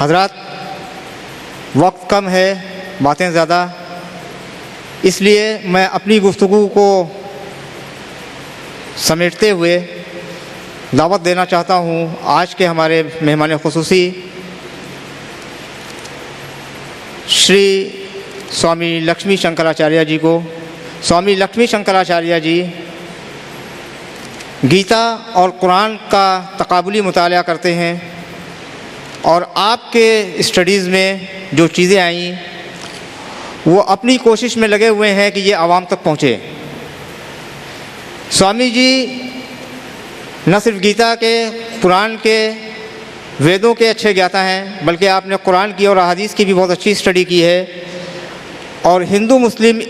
हज़रात, वक्त कम है, बातें ज़्यादा, इसलिए मैं अपनी गुफ्तगू को समेटते हुए दावत देना चाहता हूँ आज के हमारे मेहमान खुसूसी श्री स्वामी लक्ष्मी शंकराचार्य जी को। स्वामी लक्ष्मी शंकराचार्य जी गीता और कुरान का तकाबुली मुताला करते हैं और आपके स्टडीज़ में जो चीज़ें आईं वो अपनी कोशिश में लगे हुए हैं कि ये आवाम तक पहुँचे। स्वामी जी न सिर्फ गीता के, कुरान के, वेदों के अच्छे ज्ञाता हैं, बल्कि आपने कुरान की और अहादीस की भी बहुत अच्छी स्टडी की है और हिंदू मुस्लिम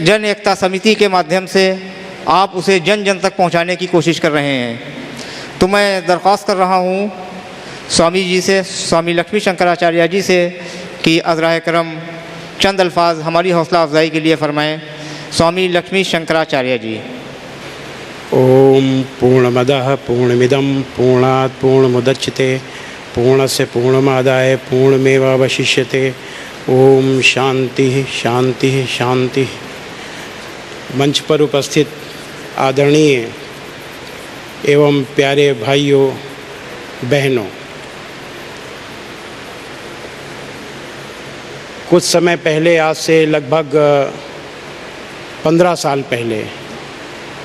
जन एकता समिति के माध्यम से आप उसे जन जन तक पहुंचाने की कोशिश कर रहे हैं। तो मैं दरख्वास्त कर रहा हूं स्वामी जी से, स्वामी लक्ष्मी शंकराचार्य जी से कि अज़राए करम चंद अल्फाज हमारी हौसला अफजाई के लिए फ़रमाएँ। स्वामी लक्ष्मी शंकराचार्य जी। ओम पूर्णमदः पूर्णमिदं पूर्णात् पूर्णमुदच्यते पूर्णस्य पूर्णमादाय पूर्णमेवावशिष्यते। ओम शांति शांति शांति। मंच पर उपस्थित आदरणीय एवं प्यारे भाइयों बहनों, कुछ समय पहले, आज से लगभग 15 साल पहले,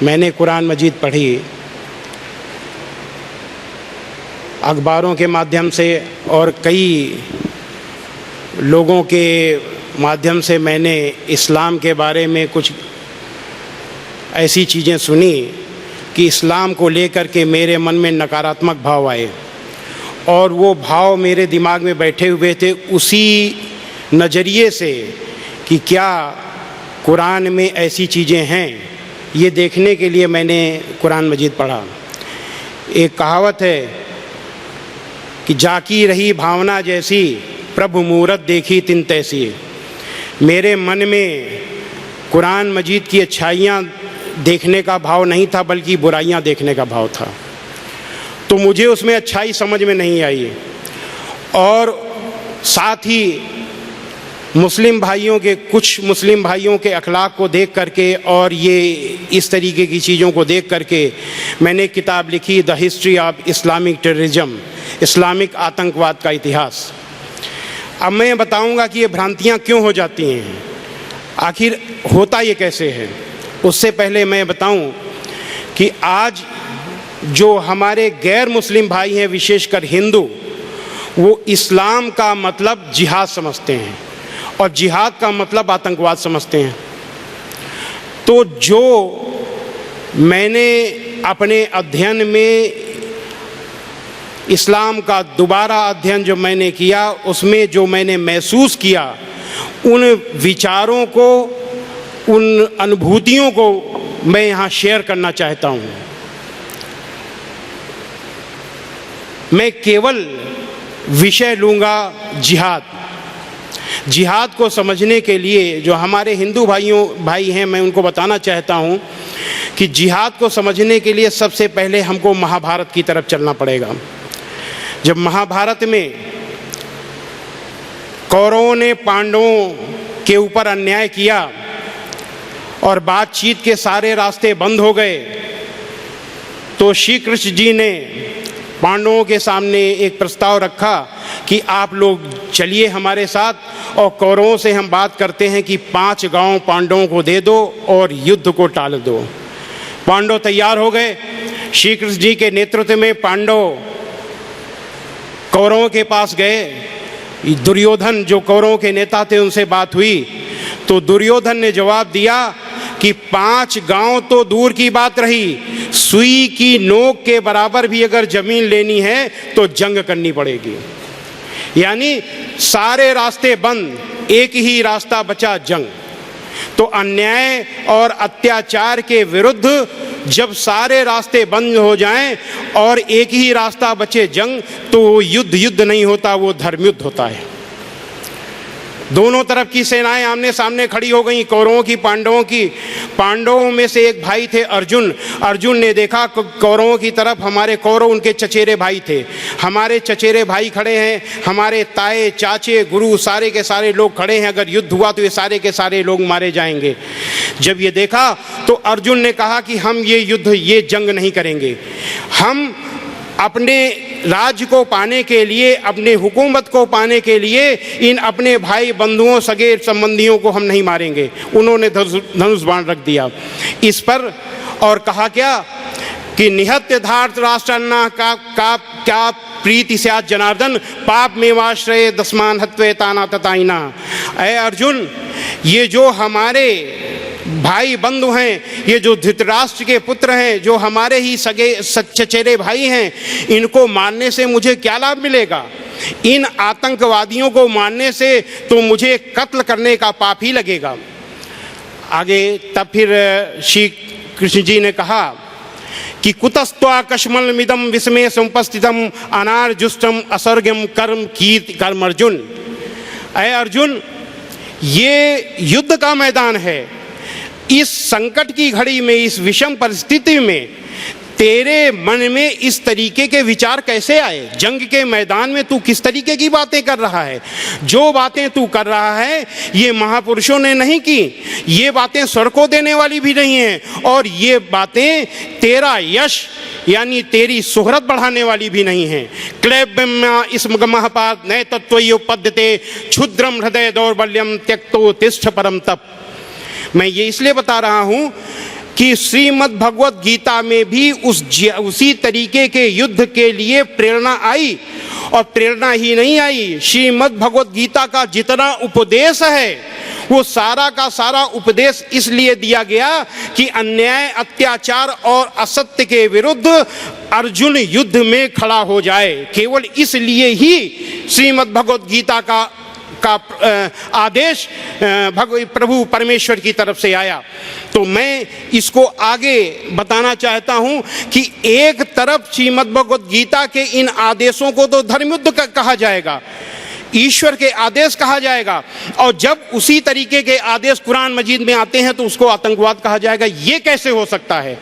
मैंने कुरान मजीद पढ़ी। अखबारों के माध्यम से और कई लोगों के माध्यम से मैंने इस्लाम के बारे में कुछ ऐसी चीज़ें सुनी कि इस्लाम को लेकर के मेरे मन में नकारात्मक भाव आए और वो भाव मेरे दिमाग में बैठे हुए थे उसी नज़रिए से कि क्या कुरान में ऐसी चीज़ें हैं, ये देखने के लिए मैंने कुरान मजीद पढ़ा। एक कहावत है कि जाकी रही भावना जैसी, प्रभु मूरत देखी तिन तैसी। मेरे मन में कुरान मजीद की अच्छाइयाँ देखने का भाव नहीं था, बल्कि बुराइयाँ देखने का भाव था। तो मुझे उसमें अच्छाई समझ में नहीं आई और साथ ही कुछ मुस्लिम भाइयों के अखलाक को देख करके और ये इस तरीके की चीज़ों को देख करके मैंने किताब लिखी, the history of Islamic terrorism, Islamic आतंकवाद का इतिहास। अब मैं बताऊंगा कि ये भ्रांतियां क्यों हो जाती हैं, आखिर होता ये कैसे है। उससे पहले मैं बताऊं कि आज जो हमारे गैर मुस्लिम भाई हैं, विशेषकर हिंदू, वो इस्लाम का मतलब जिहाद समझते हैं और जिहाद का मतलब आतंकवाद समझते हैं। तो जो मैंने अपने अध्ययन में इस्लाम का दोबारा अध्ययन जो मैंने किया, उसमें जो मैंने महसूस किया, उन विचारों को, उन अनुभूतियों को मैं यहाँ शेयर करना चाहता हूँ। मैं केवल विषय लूँगा जिहाद। जिहाद को समझने के लिए जो हमारे हिंदू भाई हैं, मैं उनको बताना चाहता हूँ कि जिहाद को समझने के लिए सबसे पहले हमको महाभारत की तरफ चलना पड़ेगा। जब महाभारत में कौरवों ने पांडवों के ऊपर अन्याय किया और बातचीत के सारे रास्ते बंद हो गए, तो श्री कृष्ण जी ने पांडवों के सामने एक प्रस्ताव रखा कि आप लोग चलिए हमारे साथ और कौरवों से हम बात करते हैं कि 5 गांव पांडवों को दे दो और युद्ध को टाल दो। पांडव तैयार हो गए। श्री कृष्ण जी के नेतृत्व में पांडव कौरवों के पास गए। दुर्योधन जो कौरवों के नेता थे, उनसे बात हुई तो दुर्योधन ने जवाब दिया कि 5 गांव तो दूर की बात रही, सुई की नोक के बराबर भी अगर जमीन लेनी है तो जंग करनी पड़ेगी। यानी सारे रास्ते बंद, एक ही रास्ता बचा, जंग। तो अन्याय और अत्याचार के विरुद्ध जब सारे रास्ते बंद हो जाएं और एक ही रास्ता बचे, जंग, तो वो युद्ध नहीं होता, वो धर्म युद्ध होता है। दोनों तरफ की सेनाएं आमने सामने खड़ी हो गई, कौरवों की पांडवों की। पांडवों में से एक भाई थे अर्जुन। अर्जुन ने देखा कौरवों की तरफ, हमारे कौरव उनके चचेरे भाई थे, हमारे चचेरे भाई खड़े हैं, हमारे ताए चाचे गुरु सारे के सारे लोग खड़े हैं, अगर युद्ध हुआ तो ये सारे के सारे लोग मारे जाएंगे। जब ये देखा तो अर्जुन ने कहा कि हम ये युद्ध, ये जंग नहीं करेंगे, हम अपने राज्य को पाने के लिए, अपने हुकूमत को पाने के लिए इन अपने भाई बंधुओं सगे संबंधियों को हम नहीं मारेंगे। उन्होंने धनुष बाण रख दिया इस पर और कहा क्या कि निहत्य धार्त राष्ट्रन्ना का क्या प्रीति स्यात् जनार्दन पाप मेवाश्रय दस्मान हत्वे ताना तताइना। अय अर्जुन, ये जो हमारे भाई बंधु हैं, ये जो धृतराष्ट्र के पुत्र हैं, जो हमारे ही सगे चचेरे भाई हैं, इनको मारने से मुझे क्या लाभ मिलेगा? इन आतंकवादियों को मारने से तो मुझे कत्ल करने का पाप ही लगेगा। आगे तब फिर श्री कृष्ण जी ने कहा कि कुतस्त्वा कश्मलमिदं विस्मय समुपस्थितम अनार्जुष्टम असर्गम कर्म कीर्ति कर्म। अर्जुन, अय अर्जुन, ये युद्ध का मैदान है। इस संकट की घड़ी में, इस विषम परिस्थिति में तेरे मन में इस तरीके के विचार कैसे आए? जंग के मैदान में तू किस तरीके की बातें कर रहा है? जो बातें तू कर रहा है ये महापुरुषों ने नहीं की, ये बातें स्वर्ग को देने वाली भी नहीं हैं, और ये बातें तेरा यश यानी तेरी शोहरत बढ़ाने वाली भी नहीं है। क्लैब्यम स्मगमः पार्थ नए तत्त्वयोपद्यते क्षुद्रम हृदय दौर्बल्यम त्यक्तो तिष्ठ परम तप। मैं ये इसलिए बता रहा हूं कि श्रीमद् भगवत गीता में भी उसी तरीके के युद्ध के लिए प्रेरणा आई, और प्रेरणा ही नहीं आई, श्रीमद् भगवत गीता का जितना उपदेश है वो सारा का सारा उपदेश इसलिए दिया गया कि अन्याय, अत्याचार और असत्य के विरुद्ध अर्जुन युद्ध में खड़ा हो जाए। केवल इसलिए ही श्रीमद् भगवत गीता का आदेश प्रभु परमेश्वर की तरफ से आया। तो मैं इसको आगे बताना चाहता हूं कि एक तरफ श्रीमद् भगवत गीता के इन आदेशों को तो धर्मयुद्ध कहा जाएगा, ईश्वर के आदेश कहा जाएगा, और जब उसी तरीके के आदेश कुरान मजीद में आते हैं तो उसको आतंकवाद कहा जाएगा। ये कैसे हो सकता है?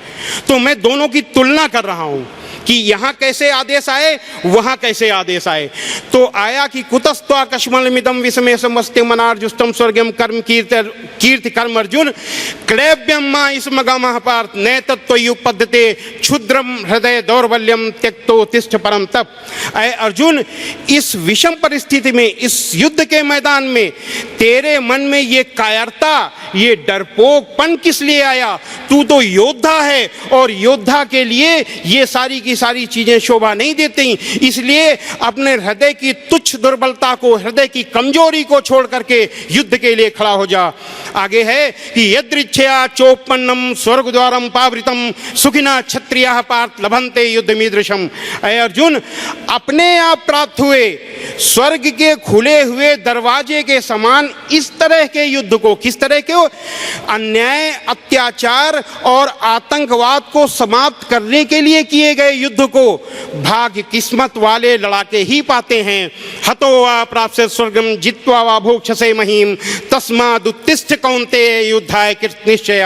तो मैं दोनों की तुलना कर रहा हूं कि यहाँ कैसे आदेश आए, वहाँ कैसे आदेश आए। तो आया कि कुतस्त्वा कश्मलमिदं विस्मय समस्ते मनार्जुष्टम स्वर्गम कर्म कीर्ति कर्म। अर्जुन, क्लैब्यम मा स्मगमः पार्थ नैतत्त्वयुपद्यते क्षुद्रम हृदय दौर्बल्यम त्यक्तो तिष्ठ परम तप। अय अर्जुन, इस विषम परिस्थिति में, इस युद्ध के मैदान में तेरे मन में ये कायरता, ये डरपोकपन किस लिए आया? तू तो योद्धा है, और योद्धा के लिए ये सारी चीजें शोभा नहीं देती। इसलिए अपने हृदय की तुच्छ दुर्बलता को, हृदय की कमजोरी को छोड़ करके युद्ध के लिए खड़ा हो जा। आगे है कि यदृच्छया चोपन्नम स्वर्ग द्वारम पावृतम सुखिना क्षत्रियः पार्थ लभन्ते युद्धमीदृशम। अय अर्जुन, अपने आप प्राप्त हुए स्वर्ग के खुले हुए दरवाजे के समान इस तरह के युद्ध को, किस तरह के? अन्याय, अत्याचार और आतंकवाद को समाप्त करने के लिए किए गए युद्ध को भाग्य किस्मत वाले लड़ाके ही पाते हैं। हतो वा प्राप्स्यति स्वर्गम जित्वा वा भोक्ष्यसे महीम तस्माद् उत्तिष्ठ कौन्तेय युद्धाय कृत निश्चय।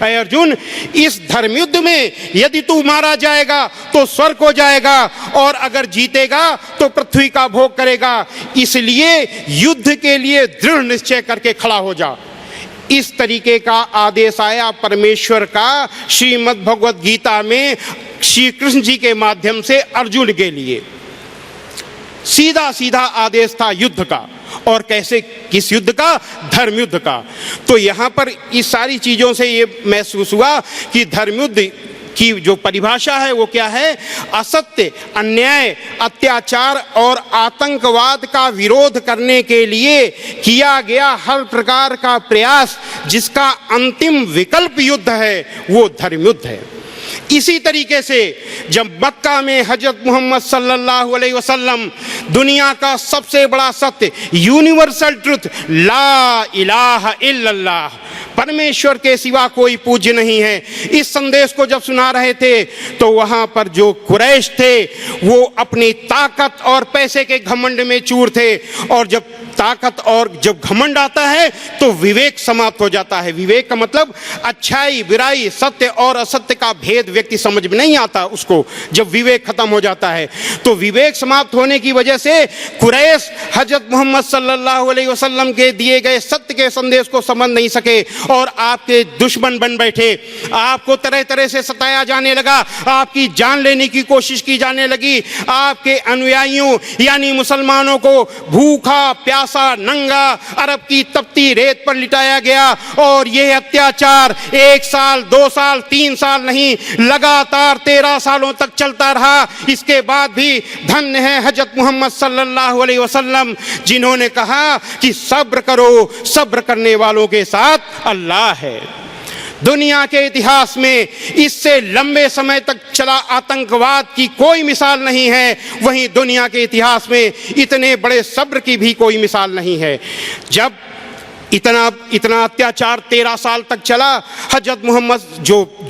अय अर्जुन, इस धर्म युद्ध में यदि तू मारा जाएगा तो स्वर्ग हो जाएगा, और अगर जीतेगा तो पृथ्वी का भोग करेगा। इसलिए युद्ध के लिए दृढ़ निश्चय करके खड़ा हो जा। इस तरीके का आदेश आया परमेश्वर का श्रीमद् भगवत गीता में श्री कृष्ण जी के माध्यम से अर्जुन के लिए। सीधा सीधा आदेश था युद्ध का, और कैसे? किस युद्ध का? धर्म युद्ध का। तो यहाँ पर इस सारी चीज़ों से ये महसूस हुआ कि धर्म युद्ध की जो परिभाषा है वो क्या है? असत्य, अन्याय, अत्याचार और आतंकवाद का विरोध करने के लिए किया गया हर प्रकार का प्रयास, जिसका अंतिम विकल्प युद्ध है, वो धर्म युद्ध है। इसी तरीके से जब मक्का में हजरत मोहम्मद सल्लल्लाहु अलैहि वसल्लम दुनिया का सबसे बड़ा सत्य, यूनिवर्सल ट्रुथ, ला इलाहा इल्लल्लाह, परमेश्वर के सिवा कोई पूज्य नहीं है, इस संदेश को जब सुना रहे थे तो वहां पर जो कुरैश थे वो अपनी ताकत और पैसे के घमंड में चूर थे, और जब ताकत और जब घमंड आता है तो विवेक समाप्त हो जाता है। विवेक का मतलब अच्छाई बुराई सत्य और असत्य का भेद व्यक्ति समझ में नहीं आता उसको, जब विवेक खत्म हो जाता है। तो विवेक समाप्त होने की वजह से कुरैश हजरत मोहम्मद सल्लल्लाहु अलैहि वसल्लम के दिए गए सत्य के संदेश को समझ नहीं सके और आपके दुश्मन बन बैठे। आपको तरह तरह से सताया जाने लगा, आपकी जान लेने की कोशिश की जाने लगी। आपके अनुयायियों यानी मुसलमानों को भूखा प्यासा नंगा अरब की तपती रेत पर लिटाया गया और यह अत्याचार 1 साल 2 साल 3 साल नहीं, लगातार 13 सालों तक चलता रहा। इसके बाद भी धन्य है हजरत मोहम्मद सल्लल्लाहु अलैहि वसल्लम, जिन्होंने कहा कि सब्र करो, सब्र करने वालों के साथ अल्लाह है। दुनिया के इतिहास में इससे लंबे समय तक चला आतंकवाद की कोई मिसाल नहीं है, वहीं दुनिया के इतिहास में इतने बड़े सब्र की भी कोई मिसाल नहीं है। जब इतना अत्याचार 13 साल तक चला, हजरत मोहम्मद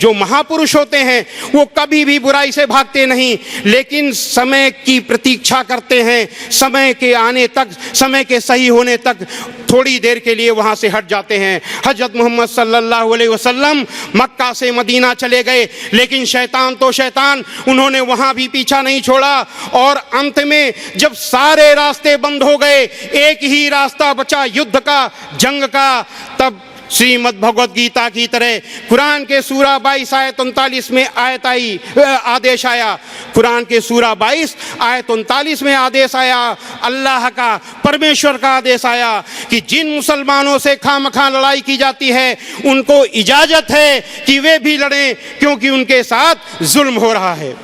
जो महापुरुष होते हैं वो कभी भी बुराई से भागते नहीं, लेकिन समय की प्रतीक्षा करते हैं। समय के आने तक, समय के सही होने तक थोड़ी देर के लिए वहाँ से हट जाते हैं। हजरत मोहम्मद सल्लल्लाहु अलैहि वसल्लम मक्का से मदीना चले गए, लेकिन शैतान तो शैतान, उन्होंने वहाँ भी पीछा नहीं छोड़ा और अंत में जब सारे रास्ते बंद हो गए, एक ही रास्ता बचा युद्ध का, जंग का, तब श्रीमद् भगवद गीता की तरह कुरान के सूरा 22 आयत 39 में आदेश आया। कुरान के सूरा 22 आयत 39 में आदेश आया, अल्लाह का, परमेश्वर का आदेश आया कि जिन मुसलमानों से खामखा लड़ाई की जाती है उनको इजाजत है कि वे भी लड़ें, क्योंकि उनके साथ जुल्म हो रहा है।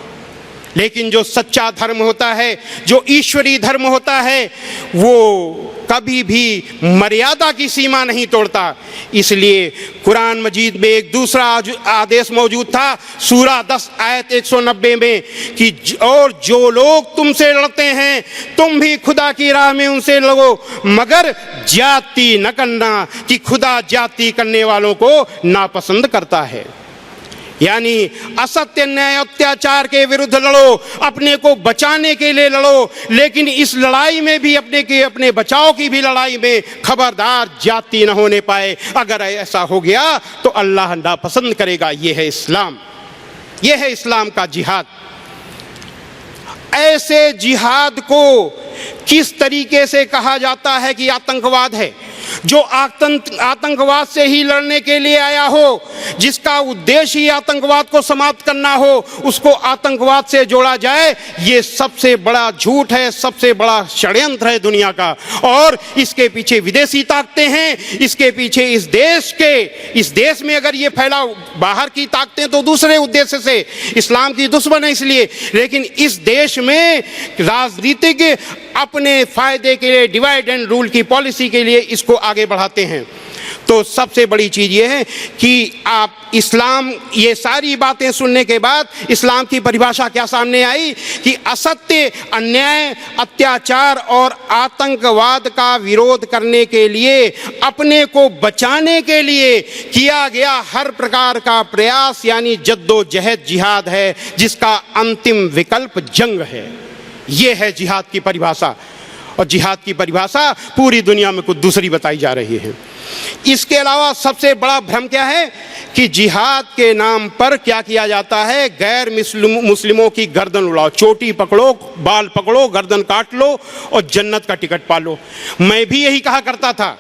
लेकिन जो सच्चा धर्म होता है, जो ईश्वरीय धर्म होता है, वो कभी भी मर्यादा की सीमा नहीं तोड़ता। इसलिए कुरान मजीद में एक दूसरा आदेश मौजूद था, सूरा 10 आयत 190 में, कि और जो लोग तुमसे लड़ते हैं तुम भी खुदा की राह में उनसे लड़ो, मगर ज्यादती न करना, कि खुदा ज्यादती करने वालों को नापसंद करता है। यानी असत्य न्याय अत्याचार के विरुद्ध लड़ो, अपने को बचाने के लिए लड़ो, लेकिन इस लड़ाई में भी अपने बचाव की भी लड़ाई में खबरदार ज्यादती न होने पाए। अगर ऐसा हो गया तो अल्लाह नापसंद करेगा। यह है इस्लाम, यह है इस्लाम का जिहाद। ऐसे जिहाद को किस तरीके से कहा जाता है कि आतंकवाद है? जो आतंकवाद से ही लड़ने के लिए आया हो, जिसका उद्देश्य ही आतंकवाद को समाप्त करना हो, उसको आतंकवाद से जोड़ा जाए, ये सबसे बड़ा झूठ है, सबसे बड़ा षड्यंत्र है दुनिया का। और इसके पीछे विदेशी ताकतें हैं, इसके पीछे इस देश में अगर ये फैलाव बाहर की ताकतें तो दूसरे उद्देश्य से, इस्लाम की दुश्मन है इसलिए, लेकिन इस देश में राजनीतिक अपने फायदे के लिए, डिवाइड एंड रूल की पॉलिसी के लिए इसको आगे बढ़ाते हैं। तो सबसे बड़ी चीज ये है कि आप इस्लाम, ये सारी बातें सुनने के बाद इस्लाम की परिभाषा क्या सामने आई कि असत्य, अन्याय, अत्याचार और आतंकवाद का विरोध करने के लिए, अपने को बचाने के लिए किया गया हर प्रकार का प्रयास यानी जद्दोजहद जिहाद है, जिसका अंतिम विकल्प जंग है। ये है जिहाद की परिभाषा, और जिहाद की परिभाषा पूरी दुनिया में कुछ दूसरी बताई जा रही है। इसके अलावा सबसे बड़ा भ्रम क्या है कि जिहाद के नाम पर क्या किया जाता है, गैर मुस्लिमों की गर्दन उड़ाओ, चोटी पकड़ो, बाल पकड़ो, गर्दन काट लो और जन्नत का टिकट पालो। मैं भी यही कहा करता था।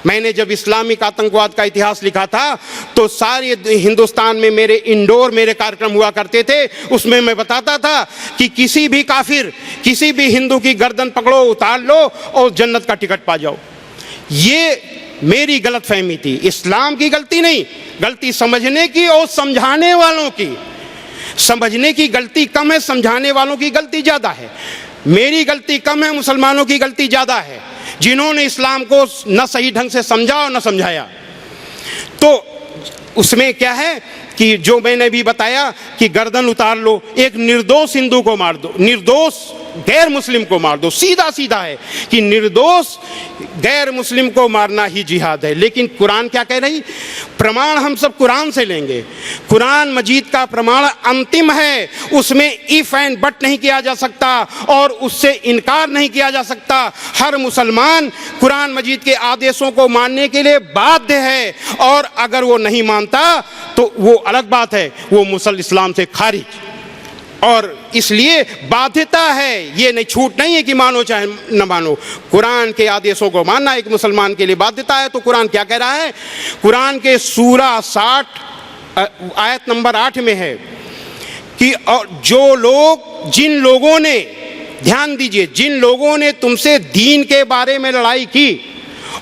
मैंने जब इस्लामिक आतंकवाद का इतिहास लिखा था तो सारे हिंदुस्तान में मेरे कार्यक्रम हुआ करते थे। उसमें मैं बताता था कि किसी भी काफिर, किसी भी हिंदू की गर्दन पकड़ो, उतार लो और जन्नत का टिकट पा जाओ। ये मेरी गलत फहमी थी, इस्लाम की गलती नहीं, गलती समझने की और समझाने वालों की। समझने की गलती कम है, समझाने वालों की गलती ज़्यादा है। मेरी गलती कम है, मुसलमानों की गलती ज़्यादा है, जिन्होंने इस्लाम को न सही ढंग से समझा और न समझाया। तो उसमें क्या है कि जो मैंने भी बताया कि गर्दन उतार लो, एक निर्दोष हिंदू को मार दो, निर्दोष गैर मुस्लिम को मार दो। सीधा सीधा है कि निर्दोष गैर मुस्लिम को मारना ही जिहाद है। लेकिन कुरान क्या कह रही? प्रमाण हम सब कुरान से लेंगे। कुरान मजीद का प्रमाण अंतिम है, उसमें इफ एंड बट नहीं किया जा सकता और उससे इनकार नहीं किया जा सकता। हर मुसलमान कुरान मजीद के आदेशों को मानने के लिए बाध्य है, और अगर वो नहीं मानता तो वो अलग बात है, वो मुसल इस्लाम से खारिज। और इसलिए बाध्यता है, ये नहीं, छूट नहीं है कि मानो चाहे न मानो। कुरान के आदेशों को मानना एक मुसलमान के लिए बाध्यता है। तो कुरान क्या कह रहा है? कुरान के सूरा 60 आयत नंबर 8 में है कि जो लोग, जिन लोगों ने, ध्यान दीजिए, जिन लोगों ने तुमसे दीन के बारे में लड़ाई की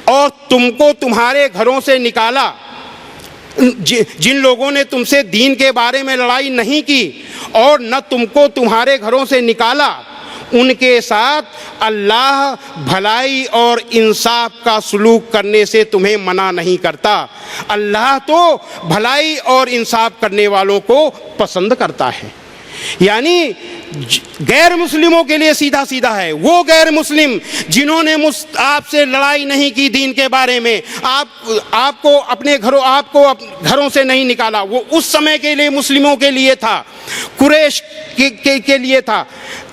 और तुमको तुम्हारे घरों से निकाला, जिन लोगों ने तुमसे दीन के बारे में लड़ाई नहीं की और न तुमको तुम्हारे घरों से निकाला, उनके साथ अल्लाह भलाई और इंसाफ का सलूक करने से तुम्हें मना नहीं करता। अल्लाह तो भलाई और इंसाफ करने वालों को पसंद करता है। यानी गैर मुस्लिमों के लिए सीधा सीधा है। वो गैर मुस्लिम जिन्होंने आपसे लड़ाई नहीं की दीन के बारे में, आपको अपने घरों से नहीं निकाला, वो उस समय के लिए मुस्लिमों के लिए था, कुरैश के लिए था।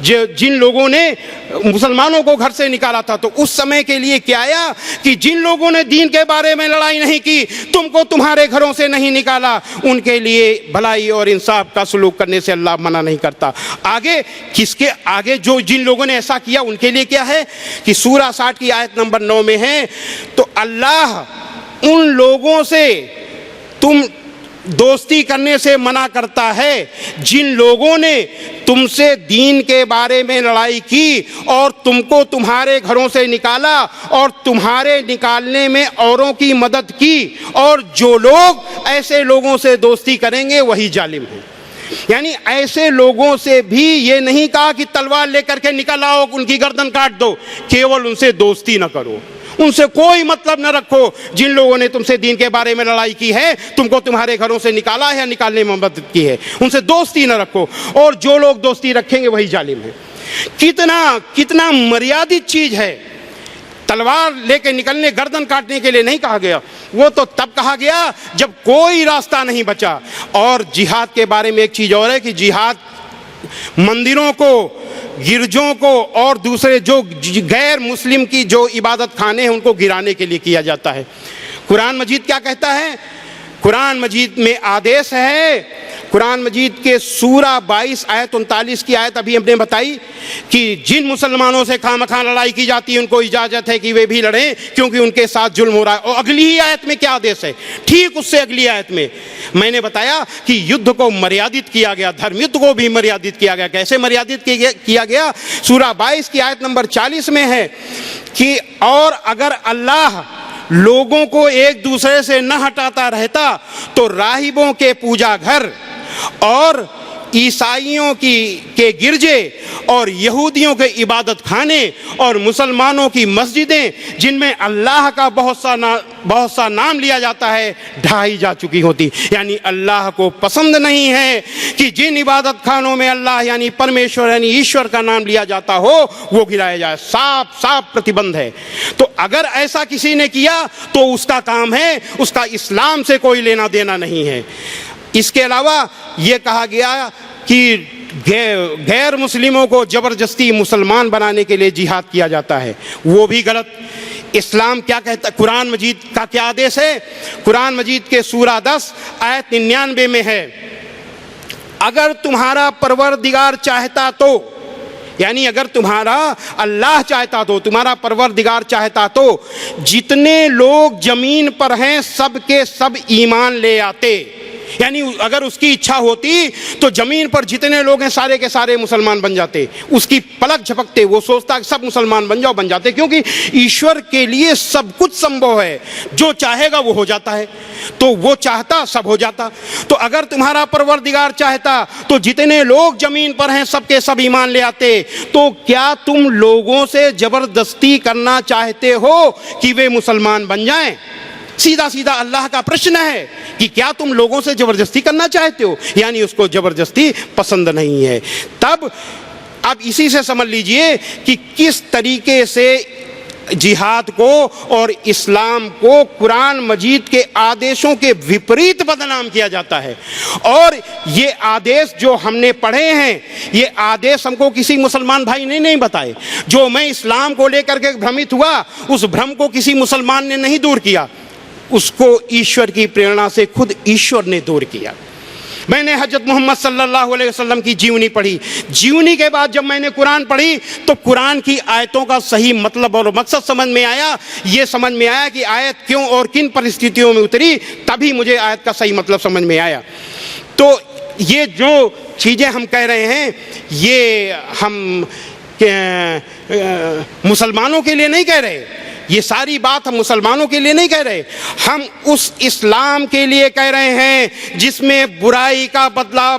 जिन लोगों ने मुसलमानों को घर से निकाला था, तो उस समय के लिए क्या आया कि जिन लोगों ने दीन के बारे में लड़ाई नहीं की, तुमको तुम्हारे घरों से नहीं निकाला, उनके लिए भलाई और इंसाफ का सलूक करने से अल्लाह मना नहीं करता। आगे किसके आगे जो जिन लोगों ने ऐसा किया उनके लिए क्या है कि सूरा 60 की आयत नंबर 9 में है, तो अल्लाह उन लोगों से तुम दोस्ती करने से मना करता है जिन लोगों ने तुमसे दीन के बारे में लड़ाई की और तुमको तुम्हारे घरों से निकाला और तुम्हारे निकालने में औरों की मदद की, और जो लोग ऐसे लोगों से दोस्ती करेंगे वही जालिम है। यानी ऐसे लोगों से भी ये नहीं कहा कि तलवार लेकर के निकल आओ, उनकी गर्दन काट दो, केवल उनसे दोस्ती न करो, उनसे कोई मतलब न रखो। जिन लोगों ने तुमसे दीन के बारे में लड़ाई की है, तुमको तुम्हारे घरों से निकाला है या निकालने में मदद की है, उनसे दोस्ती न रखो, और जो लोग दोस्ती रखेंगे वही जालिम है। कितना मर्यादित चीज है। तलवार लेके निकलने, गर्दन काटने के लिए नहीं कहा गया, वो तो तब कहा गया जब कोई रास्ता नहीं बचा। और जिहाद के बारे में एक चीज और है कि जिहाद मंदिरों को, गिरजों को और दूसरे जो गैर मुस्लिम की जो इबादत खाने हैं उनको गिराने के लिए किया जाता है। कुरान मजीद क्या कहता है? कुरान मजीद में आदेश है। कुरान मजीद के सूरा 22 आयत 39 की आयत अभी हमने बताई कि जिन मुसलमानों से खामखा लड़ाई की जाती है उनको इजाज़त है कि वे भी लड़ें क्योंकि उनके साथ जुल्म हो रहा है। और अगली ही आयत में क्या आदेश है? ठीक उससे अगली आयत में मैंने बताया कि युद्ध को मर्यादित किया गया, धर्म युद्ध को भी मर्यादित किया गया। कैसे मर्यादित किया गया? सूरा 22 की आयत नंबर 40 में है कि और अगर अल्लाह लोगों को एक दूसरे से न हटाता रहता तो राहिबों के पूजा घर और ईसाइयों के गिरजे और यहूदियों के इबादत खाने और मुसलमानों की मस्जिदें जिनमें अल्लाह का बहुत सा नाम लिया जाता है ढाई जा चुकी होती। यानी अल्लाह को पसंद नहीं है कि जिन इबादत खानों में अल्लाह यानी परमेश्वर यानी ईश्वर का नाम लिया जाता हो वो गिराया जाए। साफ साफ प्रतिबंध है। तो अगर ऐसा किसी ने किया तो उसका काम है, उसका इस्लाम से कोई लेना देना नहीं है। इसके अलावा ये कहा गया कि गैर मुस्लिमों को ज़बरदस्ती मुसलमान बनाने के लिए जिहाद किया जाता है, वो भी गलत। इस्लाम क्या कहता है? कुरान मजीद का क्या आदेश है? कुरान मजीद के सूरा 10 आयत 99 में है, अगर तुम्हारा परवरदिगार चाहता तो, यानी अगर तुम्हारा अल्लाह चाहता तो, तुम्हारा परवरदिगार चाहता तो जितने लोग जमीन पर हैं सब के सब ईमान ले आते। यानी अगर उसकी इच्छा होती तो जमीन पर जितने लोग हैं सारे के सारे मुसलमान बन जाते। उसकी पलक झपकते वो सोचता कि सब मुसलमान बन जाते, क्योंकि ईश्वर के लिए सब कुछ संभव है, जो चाहेगा वो हो जाता है। तो वो चाहता सब हो जाता। तो अगर तुम्हारा परवरदिगार चाहता तो जितने लोग जमीन पर हैं सबके सब ईमान ले आते। तो क्या तुम लोगों से जबरदस्ती करना चाहते हो कि वे मुसलमान बन जाएं? सीधा सीधा अल्लाह का प्रश्न है कि क्या तुम लोगों से जबरदस्ती करना चाहते हो? यानी उसको जबरदस्ती पसंद नहीं है। तब अब इसी से समझ लीजिए कि किस तरीके से जिहाद को और इस्लाम को कुरान मजीद के आदेशों के विपरीत बदनाम किया जाता है। और ये आदेश जो हमने पढ़े हैं, ये आदेश हमको किसी मुसलमान भाई ने नहीं बताए। जो मैं इस्लाम को लेकर के भ्रमित हुआ, उस भ्रम को किसी मुसलमान ने नहीं दूर किया, उसको ईश्वर की प्रेरणा से खुद ईश्वर ने दूर किया। मैंने हजरत मोहम्मद सल्लल्लाहु अलैहि वसल्लम की जीवनी पढ़ी। जीवनी के बाद जब मैंने कुरान पढ़ी तो कुरान की आयतों का सही मतलब और मकसद समझ में आया। ये समझ में आया कि आयत क्यों और किन परिस्थितियों में उतरी, तभी मुझे आयत का सही मतलब समझ में आया। तो ये जो चीज़ें हम कह रहे हैं, ये हम मुसलमानों के लिए नहीं कह रहे। ये सारी बात हम मुसलमानों के लिए नहीं कह रहे, हम उस इस्लाम के लिए कह रहे हैं जिसमें बुराई का बदला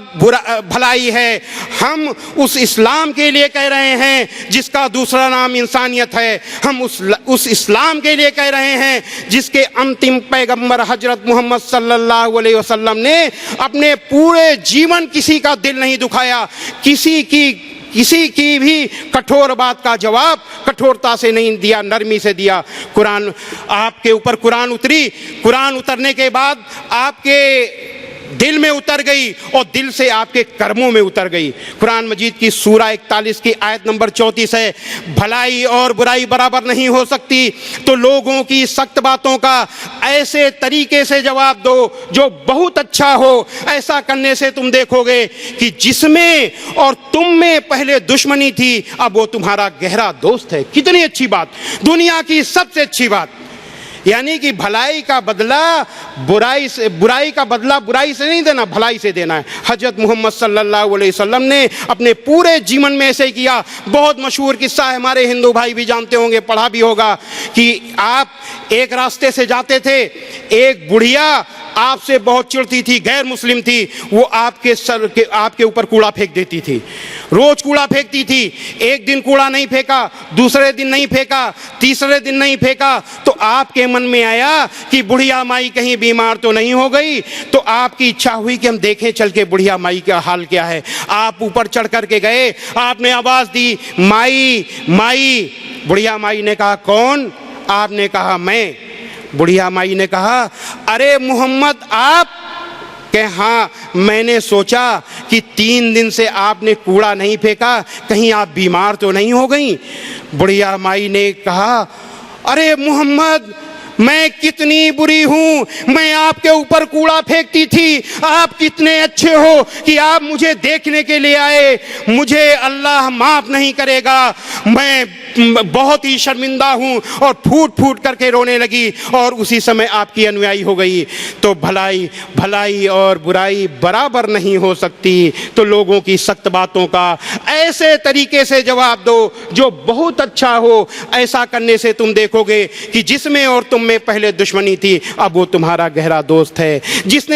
भलाई है। हम उस इस्लाम के लिए कह रहे हैं जिसका दूसरा नाम इंसानियत है। हम उस इस्लाम के लिए कह रहे हैं जिसके अंतिम पैगंबर हजरत मोहम्मद सल्लल्लाहु अलैहि वसल्लम ने अपने पूरे जीवन किसी का दिल नहीं दुखाया, किसी की भी कठोर बात का जवाब कठोरता से नहीं दिया, नरमी से दिया। कुरान आपके ऊपर कुरान उतरी, कुरान उतरने के बाद आपके दिल में उतर गई और दिल से आपके कर्मों में उतर गई। कुरान मजीद की सूरा 41 की आयत नंबर 34 है, भलाई और बुराई बराबर नहीं हो सकती, तो लोगों की सख्त बातों का ऐसे तरीके से जवाब दो जो बहुत अच्छा हो। ऐसा करने से तुम देखोगे कि जिसमें और तुम में पहले दुश्मनी थी, अब वो तुम्हारा गहरा दोस्त है। कितनी अच्छी बात, दुनिया की सबसे अच्छी बात। यानी कि भलाई का बदला बुराई से नहीं देना, भलाई से देना है। हजरत मोहम्मद सल्लल्लाहु अलैहि वसल्लम ने अपने पूरे जीवन में ऐसे किया। बहुत मशहूर किस्सा है, हमारे हिंदू भाई भी जानते होंगे, पढ़ा भी होगा, कि आप एक रास्ते से जाते थे, एक बुढ़िया आपसे बहुत चिढ़ती थी, गैर मुस्लिम थी, वो आपके ऊपर कूड़ा फेंक देती थी, रोज कूड़ा फेंकती थी। एक दिन कूड़ा नहीं फेंका, दूसरे दिन नहीं फेंका, तीसरे दिन नहीं फेंका, तो आपके मन में आया कि बुढ़िया माई कहीं बीमार तो नहीं हो गई। तो आपकी इच्छा हुई कि हम देखें चल के बुढ़िया माई का हाल क्या है। आप ऊपर चढ़ करके गए, आपने आवाज दी, माई माई। बुढ़िया माई ने कहा, कौन? आपने कहा, मैं। बुढ़िया माई ने कहा, अरे मोहम्मद आप? कहे, हाँ, मैंने सोचा कि 3 दिन से आपने कूड़ा नहीं फेंका, कहीं आप बीमार तो नहीं हो गई। बुढ़िया माई ने कहा, अरे मोहम्मद, मैं कितनी बुरी हूँ, मैं आपके ऊपर कूड़ा फेंकती थी, आप कितने अच्छे हो कि आप मुझे देखने के लिए आए, मुझे अल्लाह माफ़ नहीं करेगा, मैं बहुत ही शर्मिंदा हूँ। और फूट फूट करके रोने लगी और उसी समय आपकी अनुयायी हो गई। तो भलाई और बुराई बराबर नहीं हो सकती, तो लोगों की सख्त बातों का ऐसे तरीके से जवाब दो जो बहुत अच्छा हो। ऐसा करने से तुम देखोगे कि जिसमें और तुम में पहले दुश्मनी थी, अब वो तुम्हारा गहरा दोस्त है। जिस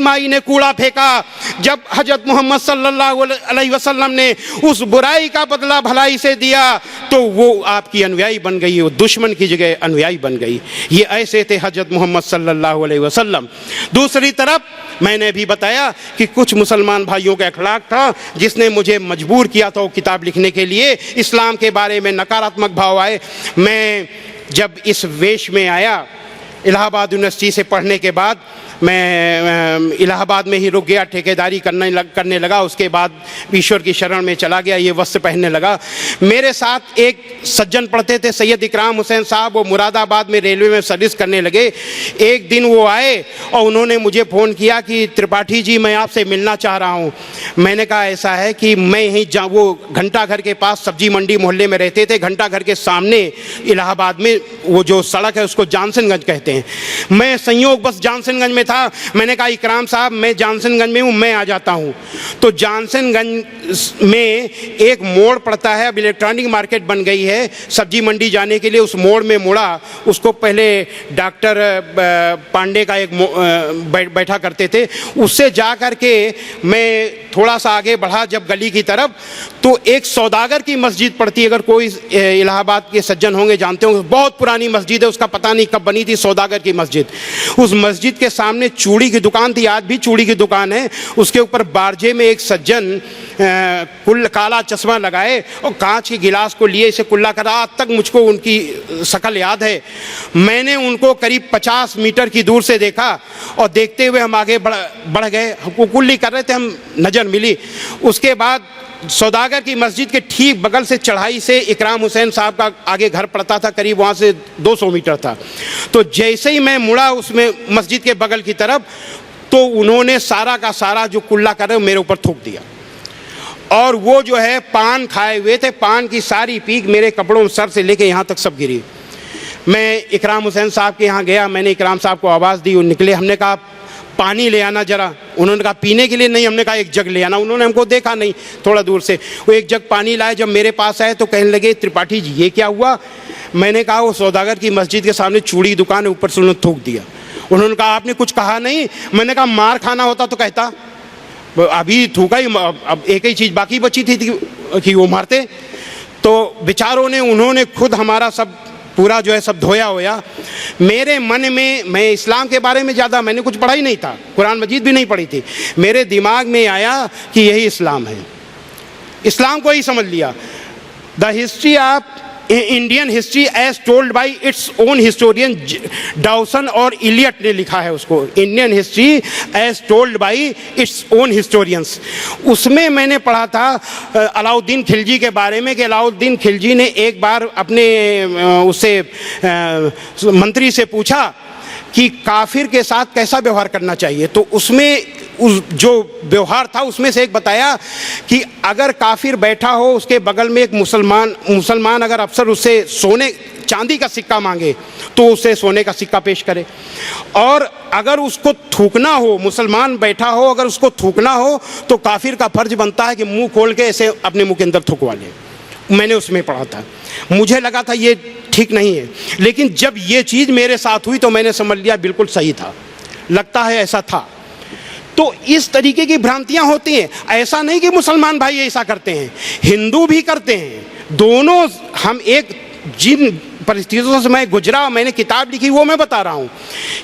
माई ने कूड़ा फेंका, जब हजरत मोहम्मद सल्लल्लाहु अलैहि वसल्लम ने उस बुराई का बदला भलाई से दिया, तो वो आपकी अनुयायी बन गई, वो दुश्मन की जगह अनुयायी बन गई। ये ऐसे थे हजरत मोहम्मद सल्लल्लाहु अलैहि वसल्लम। दूसरी तरफ मैंने भी बताया कि कुछ मुसलमान भाइयों का अखलाक था जिसने मुझे मजबूर किया था वो किताब लिखने के लिए। इस्लाम के बारे में नकारात्मक भाव आए। मैं जब इस वेश में आया, इलाहाबाद यूनिवर्सिटी से पढ़ने के बाद मैं इलाहाबाद में ही रुक गया, ठेकेदारी करने लगा। उसके बाद ईश्वर की शरण में चला गया, ये वस्त्र पहनने लगा। मेरे साथ एक सज्जन पढ़ते थे, सैयद इकराम हुसैन साहब, वो मुरादाबाद में रेलवे में सर्विस करने लगे। एक दिन वो आए और उन्होंने मुझे फ़ोन किया कि त्रिपाठी जी, मैं आपसे मिलना चाह रहा हूँ। मैंने कहा, ऐसा है कि मैं यहीं वो घंटा घर के पास सब्जी मंडी मोहल्ले में रहते थे, घंटा घर के सामने इलाहाबाद में वो जो सड़क है उसको जानसनगंज कहते हैं। मैं संयोग बस जानसनगंज में था। मैंने कहा, इकराम साहब, मैं जानसनगंज में हूँ, मैं आ जाता हूँ। तो जानसनगंज में एक मोड़ पड़ता है, अब इलेक्ट्रॉनिक मार्केट बन गई है, सब्जी मंडी जाने के लिए उस मोड़ में मुड़ा। उसको पहले डॉक्टर पांडे का एक बैठा करते थे, उससे जा कर के मैं थोड़ा सा आगे बढ़ा जब गली की तरफ, तो एक सौदागर की मस्जिद पड़ती है। अगर कोई इलाहाबाद के सज्जन होंगे जानते होंगे, बहुत पुरानी मस्जिद है, उसका पता नहीं कब बनी थी, सौदागर की मस्जिद। उस मस्जिद के सामने सामने चूड़ी की दुकान थी, आज भी चूड़ी की दुकान है। उसके ऊपर बारजे में एक सज्जन काला चश्मा लगाए और कांच के गिलास को लिए इसे कुल्ला करा। आज तक मुझको उनकी शक्ल याद है। मैंने उनको करीब 50 मीटर की दूर से देखा और देखते हुए हम आगे बढ़ गए। वो कुल्ली कर रहे थे, हम नज़र मिली। उसके बाद सौदागर की मस्जिद के ठीक बगल से चढ़ाई से इकराम हुसैन साहब का आगे घर पड़ता था, करीब वहाँ से 200 मीटर था। तो जैसे ही मैं मुड़ा उसमें मस्जिद के बगल की तरफ, तो उन्होंने सारा का सारा जो कुल्ला कर रहे मेरे ऊपर थूक दिया। और वो जो है पान खाए हुए थे, पान की सारी पीक मेरे कपड़ों में सर से लेके यहाँ तक सब गिरी। मैं इकराम हुसैन साहब के यहाँ गया, मैंने इकराम साहब को आवाज़ दी, वो निकले। हमने कहा पानी ले आना ज़रा। उन्होंने कहा पीने के लिए नहीं, हमने कहा एक जग ले आना। उन्होंने हमको देखा नहीं, थोड़ा दूर से वो एक जग पानी लाए। जब मेरे पास आए तो कहने लगे त्रिपाठी जी ये क्या हुआ? मैंने कहा वो सौदागर की मस्जिद के सामने चूड़ी दुकान है, ऊपर से उन्होंने थूक दिया। उन्होंने कहा आपने कुछ कहा नहीं? मैंने कहा मार खाना होता तो कहता, अभी थूका ही, अब एक ही चीज़ बाकी बची थी कि वो मारते। तो बेचारों ने, उन्होंने खुद हमारा सब पूरा जो है सब धोया होया। मेरे मन में, मैं इस्लाम के बारे में ज़्यादा मैंने कुछ पढ़ा ही नहीं था, कुरान मजीद भी नहीं पढ़ी थी। मेरे दिमाग में आया कि यही इस्लाम है, इस्लाम को ही समझ लिया। The history of Indian history as told by its own historian Dowson और इलियट ने लिखा है उसको, Indian history as told by its own historians. उसमें मैंने पढ़ा था अलाउद्दीन खिलजी के बारे में कि अलाउद्दीन खिलजी ने एक बार अपने उससे मंत्री से पूछा कि काफिर के साथ कैसा व्यवहार करना चाहिए। तो उसमें उस जो व्यवहार था उसमें से एक बताया कि अगर काफिर बैठा हो, उसके बगल में एक मुसलमान अगर अफसर उससे सोने चांदी का सिक्का मांगे तो उसे सोने का सिक्का पेश करे। और अगर उसको थूकना हो, मुसलमान बैठा हो, अगर उसको थूकना हो तो काफिर का फर्ज बनता है कि मुंह खोल के ऐसे अपने मुंह के अंदर थूकवा ले। मैंने उसमें पढ़ा था, मुझे लगा था ये ठीक नहीं है, लेकिन जब ये चीज़ मेरे साथ हुई तो मैंने समझ लिया बिल्कुल सही था, लगता है ऐसा था। तो इस तरीके की भ्रांतियां होती हैं। ऐसा नहीं कि मुसलमान भाई ऐसा करते हैं, हिंदू भी करते हैं। दोनों, हम एक जिन परिस्थितियों से मैं गुजरा, मैंने किताब लिखी, वो मैं बता रहा हूँ।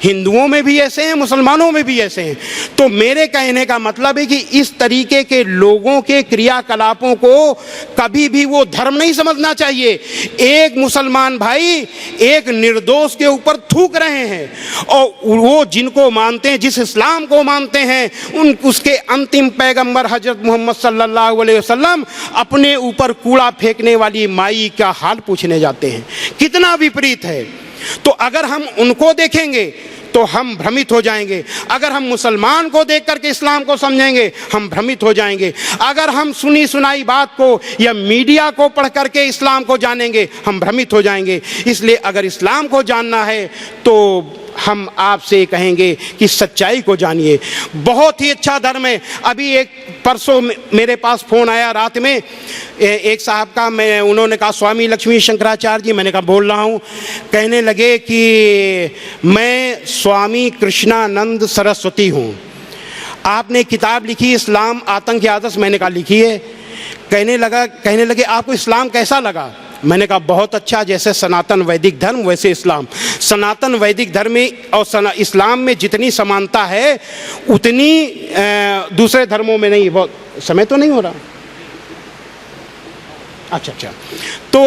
हिंदुओं में भी ऐसे हैं, मुसलमानों में भी ऐसे हैं। तो मेरे कहने का मतलब है कि इस तरीके के लोगों के क्रियाकलापों को कभी भी वो धर्म नहीं समझना चाहिए। एक मुसलमान भाई एक निर्दोष के ऊपर थूक रहे हैं और वो जिनको मानते हैं, जिस इस्लाम को मानते हैं, उसके अंतिम पैगंबर हजरत मोहम्मद सल्लल्लाहु अलैहि वसल्लम अपने ऊपर कूड़ा फेंकने वाली माई का हाल पूछने जाते हैं। कितना विपरीत है। तो अगर हम उनको देखेंगे तो हम भ्रमित हो जाएंगे। अगर हम मुसलमान को देख करके इस्लाम को समझेंगे हम भ्रमित हो जाएंगे। अगर हम सुनी सुनाई बात को या मीडिया को पढ़ करके इस्लाम को जानेंगे हम भ्रमित हो जाएंगे। इसलिए अगर इस्लाम को जानना है तो हम आपसे कहेंगे कि सच्चाई को जानिए। बहुत ही अच्छा धर्म है। अभी एक परसों मेरे पास फ़ोन आया रात में एक साहब का, उन्होंने कहा स्वामी लक्ष्मी शंकराचार्य जी। मैंने कहा बोल रहा हूँ। कहने लगे कि मैं स्वामी कृष्णानंद सरस्वती हूँ, आपने किताब लिखी इस्लाम आतंक की आदत। मैंने कहा लिखी है। कहने लगे आपको इस्लाम कैसा लगा? मैंने कहा बहुत अच्छा, जैसे सनातन वैदिक धर्म वैसे इस्लाम। सनातन वैदिक धर्म में और इस्लाम में जितनी समानता है उतनी दूसरे धर्मों में नहीं। बहुत समय तो नहीं हो रहा। अच्छा। तो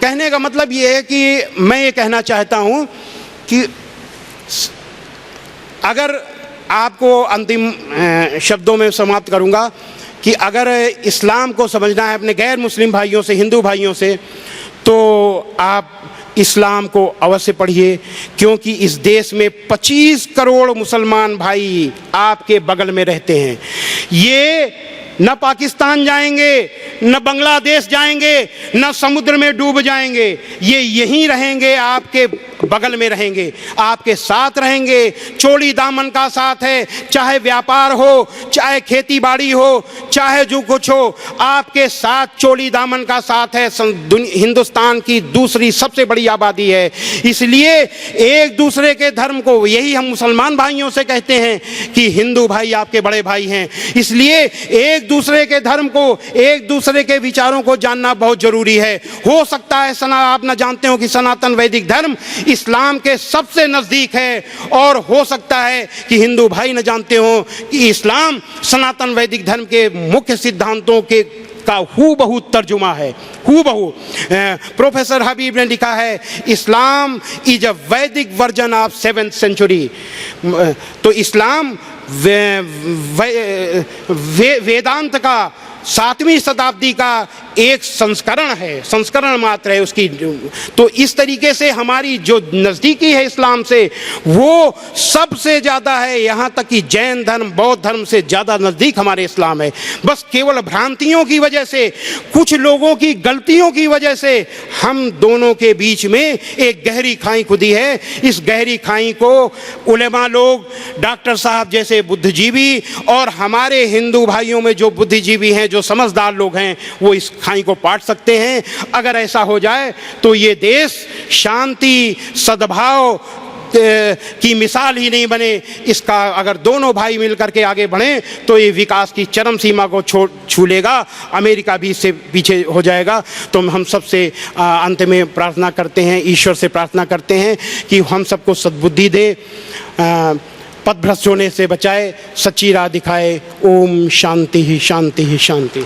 कहने का मतलब ये है कि मैं ये कहना चाहता हूँ कि अगर आपको अंतिम शब्दों में समाप्त करूँगा कि अगर इस्लाम को समझना है अपने गैर मुस्लिम भाइयों से, हिंदू भाइयों से, तो आप इस्लाम को अवश्य पढ़िए। क्योंकि इस देश में 25 करोड़ मुसलमान भाई आपके बगल में रहते हैं। ये न पाकिस्तान जाएंगे, न बांग्लादेश जाएंगे, न समुद्र में डूब जाएंगे। ये यहीं रहेंगे, आपके बगल में रहेंगे, आपके साथ रहेंगे। चोली दामन का साथ है, चाहे व्यापार हो, चाहे खेती बाड़ी हो, चाहे जो कुछ हो, आपके साथ चोली दामन का साथ है। हिंदुस्तान की दूसरी सबसे बड़ी आबादी है। इसलिए एक दूसरे के धर्म को, यही हम मुसलमान भाइयों से कहते हैं कि हिंदू भाई आपके बड़े भाई हैं। इसलिए एक दूसरे के धर्म को, एक दूसरे के विचारों को जानना बहुत जरूरी है। हो सकता है आप न जानते हो कि सनातन वैदिक धर्म इस्लाम के सबसे नज़दीक है। और हो सकता है कि हिंदू भाई न जानते हो कि इस्लाम सनातन वैदिक धर्म के मुख्य सिद्धांतों के का हूबहू तर्जुमा है, हूबहू। प्रोफेसर हबीब ने लिखा है, इस्लाम इज अ वैदिक वर्जन ऑफ 7th सेंचुरी। तो इस्लाम वेदांत का 7वीं शताब्दी का एक संस्करण है, संस्करण मात्र है उसकी। तो इस तरीके से हमारी जो नज़दीकी है इस्लाम से, वो सबसे ज़्यादा है। यहाँ तक कि जैन धर्म, बौद्ध धर्म से ज़्यादा नज़दीक हमारे इस्लाम है। बस केवल भ्रांतियों की वजह से, कुछ लोगों की गलतियों की वजह से हम दोनों के बीच में एक गहरी खाई खुदी है। इस गहरी खाई को उलेमा लोग, डॉक्टर साहब जैसे बुद्धिजीवी और हमारे हिंदू भाइयों में जो बुद्धिजीवी हैं, जो समझदार लोग हैं, वो इस खाई को पाट सकते हैं। अगर ऐसा हो जाए तो ये देश शांति, सद्भाव की मिसाल ही नहीं बने। इसका अगर दोनों भाई मिलकर के आगे बढ़ें तो ये विकास की चरम सीमा को छू लेगा। अमेरिका भी इससे पीछे हो जाएगा। तो हम सबसे अंत में प्रार्थना करते हैं, ईश्वर से प्रार्थना करते हैं कि हम सबको सद्बुद्धि दे, पथभ्रष्ट होने से बचाए, सच्ची राह दिखाए। ओम शांति ही शांति ही शांति।